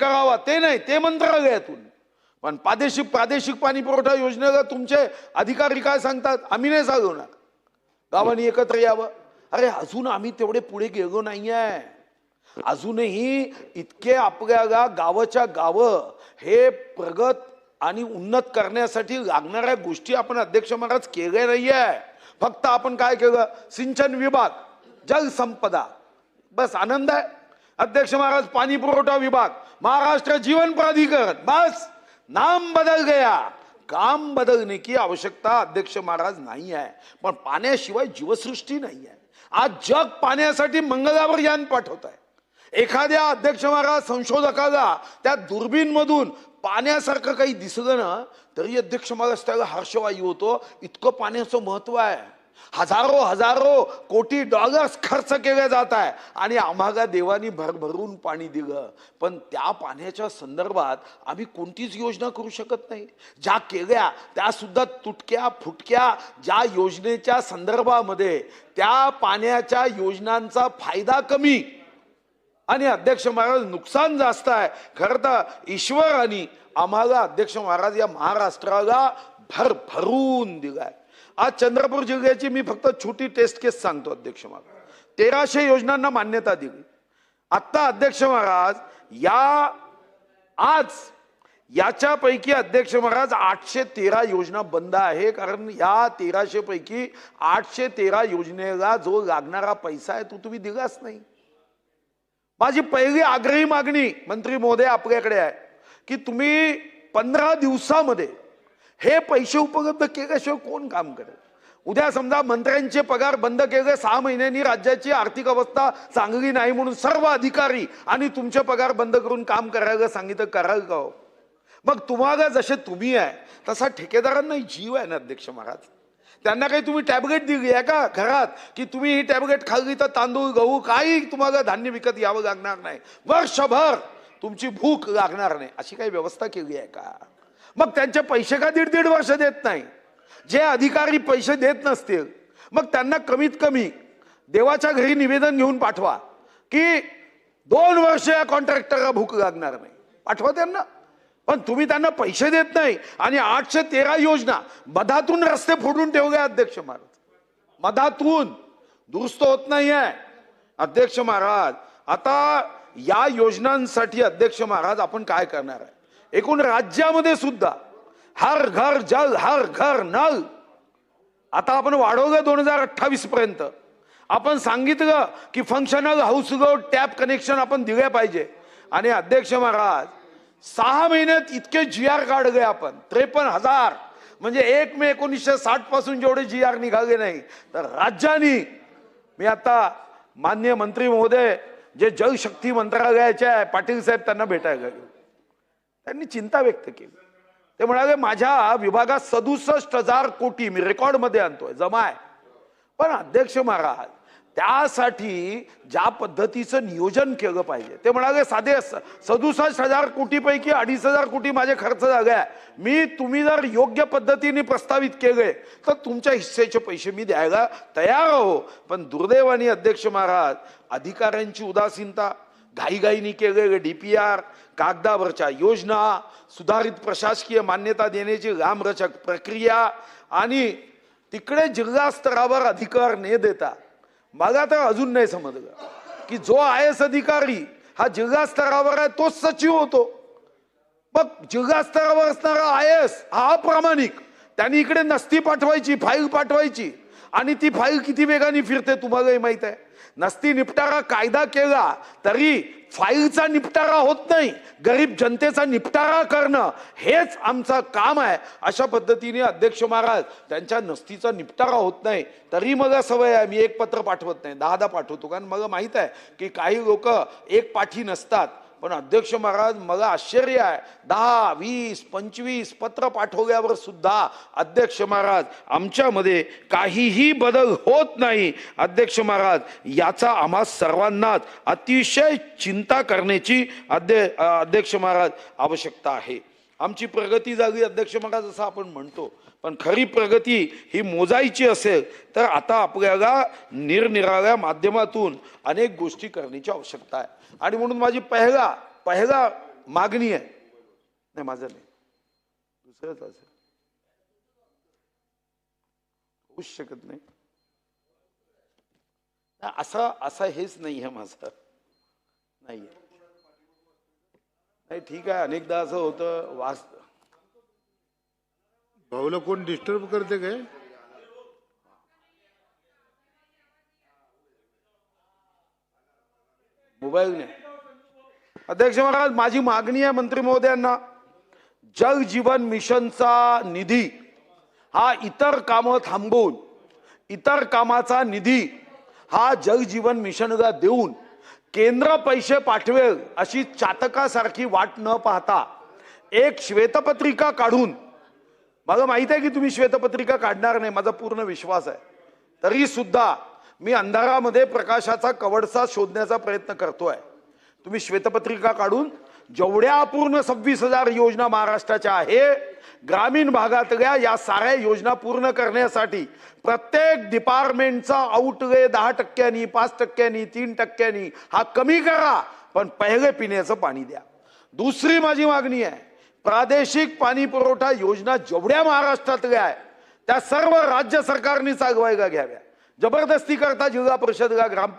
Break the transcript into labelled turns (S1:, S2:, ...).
S1: करावा ते नाही, ते मंत्रालयातून. पण प्रादेशिक पाणी पुरवठा योजनेला तुमचे अधिकारी काय सांगतात, आम्ही नाही चालवणार, गावांनी एकत्र यावं. अरे अजून आम्ही तेवढे पुढे गेलो नाहीये. अजूनही इतके आपल्याला गावाच्या गावं हे प्रगत आणि उन्नत करण्यासाठी लागणाऱ्या गोष्टी आपण अध्यक्ष महाराज केल्या नाहीये. फक्त आपण काय केलं, सिंचन विभाग, जलसंपदा, बस आनंद आहे. अध्यक्ष महाराज पाणी पुरवठा विभाग, महाराष्ट्र जीवन प्राधिकरण, बस नाम बदल गया, काम बदलने की आवश्यकता अध्यक्ष महाराज नाही आहे. पण पाण्याशिवाय जीवसृष्टी नाही आहे. आज जग पाण्यासाठी मंगळावर यान पाठवत आहे. एखाद्या अध्यक्ष महाराज संशोधकाला त्या दुर्बीन मधून पाण्यासारखं काही दिसलं ना तरी अध्यक्ष महाराज त्याला हर्षवायू होतो. इतकं पाण्याचं महत्व आहे. हजारो कोटी डॉलर्स खर्च केले जात आहे आणि आम्हाला देवानी भरभरून पाणी दिलं. पण त्या पाण्याच्या संदर्भात आम्ही कोणतीच योजना करू शकत नाही. ज्या केल्या त्या सुद्धा तुटक्या फुटक्या. ज्या योजनेच्या संदर्भामध्ये त्या पाण्याच्या योजनांचा फायदा कमी आणि अध्यक्ष महाराज नुकसान जास्त आहे. खरं तर ईश्वराने आम्हाला अध्यक्ष महाराज या महाराष्ट्राला भरभरून दिलाय. आज चंद्रपूर जिल्ह्याची मी फक्त छोटी टेस्ट केस सांगतो. अध्यक्ष महाराज 1300 योजनांना मान्यता दिली. आता अध्यक्ष महाराज आज याच्यापैकी अध्यक्ष महाराज 813 योजना बंद आहे. कारण या 1300 पैकी 813 योजनेला जो लागणारा पैसा आहे तो तुम्ही दिलाच नाही. माझी पहिली आग्रही मागणी मंत्री महोदय आपल्याकडे आहे की तुम्ही 15 दिवसामध्ये हे पैसे उपलब्ध केल्याशिवाय कोण काम करेल. उद्या समजा मंत्र्यांचे पगार बंद केले, 6 महिन्यांनी राज्याची आर्थिक अवस्था चांगली नाही म्हणून सर्व अधिकारी आणि तुमचे पगार बंद करून काम करायला सांगितलं, कराल का हो? मग तुम्हाला जसे तुम्ही आहे तसा ठेकेदारांनाही जीव आहे ना अध्यक्ष महाराज. त्यांना काही तुम्ही टॅबलेट दिली आहे का घरात की तुम्ही ही टॅबलेट खाल्ली तर तांदूळ गहू काही तुम्हाला धान्य विकत यावं लागणार नाही, वर्षभर तुमची भूक लागणार नाही, अशी काही व्यवस्था केली आहे का? मग त्यांचे पैसे का दीड वर्ष देत नाही? जे अधिकारी पैसे देत नसतील मग त्यांना कमीत कमी देवाच्या घरी निवेदन घेऊन पाठवा की 2 वर्ष या कॉन्ट्रॅक्टरला भूक लागणार नाही, पाठवा त्यांना. पण तुम्ही त्यांना पैसे देत नाही आणि 813 योजना मधातून रस्ते फोडून ठेवले अध्यक्ष महाराज. मधातून दुरुस्त होत नाहीये अध्यक्ष महाराज. आता या योजनांसाठी अध्यक्ष महाराज आपण काय करणार आहे? एकूण राज्यामध्ये सुद्धा हर घर जल हर घर नल आता आपण वाढवलं 2028 पर्यंत. आपण सांगितलं की फंक्शनल हाऊस टॅप कनेक्शन आपण दिले पाहिजे. आणि अध्यक्ष महाराज 6 महिन्यात इतके GR काढले आपण 53,000. म्हणजे 1 मे 1960 पासून जेवढे GR निघाले नाही तर राज्यांनी, मी आता माननीय मंत्री महोदय जे जलशक्ती मंत्रालयाचे आहे पाटील साहेब त्यांना भेटायला गेलो. त्यांनी चिंता व्यक्त केली. ते म्हणाले माझ्या विभागात 67,000 कोटी मी रेकॉर्डमध्ये आणतोय जमा आहे. पण अध्यक्ष महाराज त्यासाठी ज्या पद्धतीचं नियोजन केलं पाहिजे ते म्हणाले साधे 67,000 कोटीपैकी 2,500 कोटी माझे खर्च झाले आहे. तुम्ही जर योग्य पद्धतीने प्रस्तावित केले तर तुमच्या हिस्सेचे पैसे मी द्यायला तयार आहो. पण दुर्दैवाने अध्यक्ष महाराज अधिकाऱ्यांची उदासीनता, घाईघाईनी केलेले DPR, कागदावरच्या योजना, सुधारित प्रशासकीय मान्यता देण्याची लांबलचक प्रक्रिया आणि तिकडे जिल्हा स्तरावर अधिकार न देता मला तर अजून नाही समजलं की जो IAS अधिकारी हा जिल्हा स्तरावर आहे तोच सचिव होतो. मग जिल्हा स्तरावर असणारा IAS हा अप्रामाणिक, त्यांनी इकडे नसती पाठवायची, फाईल पाठवायची आणि ती फाईल किती वेगाने फिरते तुम्हालाही माहित आहे. नसती निपटारा कायदा केला तरी फाईलचा निपटारा होत नाही. गरीब जनतेचा निपटारा करणं हेच आमचं काम आहे. अशा पद्धतीने अध्यक्ष महाराज त्यांच्या नसतीचा निपटारा होत नाही तरी मला सवय आहे, मी एक पत्र पाठवत नाही, 10 पाठवतो. कारण मला माहित आहे की काही लोक एक पाठी नसतात. पण अध्यक्ष महाराज मला आश्चर्य आहे 10, 20, 25 पत्र पाठवल्यावर सुद्धा अध्यक्ष महाराज आमच्यामध्ये काहीही बदल होत नाही. अध्यक्ष महाराज याचा आम्हा सर्वांनाच अतिशय चिंता करण्याची अध्यक्ष महाराज आवश्यकता आहे. आमची प्रगती झाली अध्यक्ष महाराज असं आपण म्हणतो, पण खरी प्रगती ही मोजायची असेल तर आता आपल्याला निरनिराळ्या माध्यमातून अनेक गोष्टी करण्याची आवश्यकता आहे. आणि म्हणून माझी पहिला मागणी आहे, नाही माझं नाही, दुसरंच असेल, होऊच शकत नाही. असं असं हेच नाही आहे माझं, नाही नाही ठीक आहे. अनेकदा असं होतं
S2: भाऊला कोण डिस्टर्ब करते काय?
S1: मोबाईल नाही. अध्यक्ष महाराज, माझी मागणी आहे मंत्री महोदयांना, जल जीवन मिशनचा निधी हा इतर कामं थांबवून इतर कामाचा निधी हा जल जीवन मिशनला देऊन केंद्र पैसे पाठवेल अशी चातकासारखी वाट न पाहता एक श्वेतपत्रिका काढून, मला माहित आहे की तुम्ही श्वेतपत्रिका काढणार नाही, माझा पूर्ण विश्वास आहे, तरी सुद्धा मी अंधारामध्ये प्रकाशाचा कवडसा शोधण्याचा प्रयत्न करतोय. तुम्ही श्वेतपत्रिका काढून जेवढ्या अपूर्ण 26,000 योजना महाराष्ट्राच्या आहे, ग्रामीण भागातल्या या साऱ्या योजना पूर्ण करण्यासाठी प्रत्येक डिपार्टमेंटचा आउटले 10%, 5%, 3% हा कमी करा, पण पहिले पिण्याचं पाणी द्या. दुसरी माझी मागणी आहे, प्रादेशिक पाणी पुरवठा योजना जेवढ्या महाराष्ट्रातल्या आहे त्या सर्व राज्य सरकारने चालवायला घ्याव्या. जबरदस्ती करता जिल्हा परिषदला ग्राम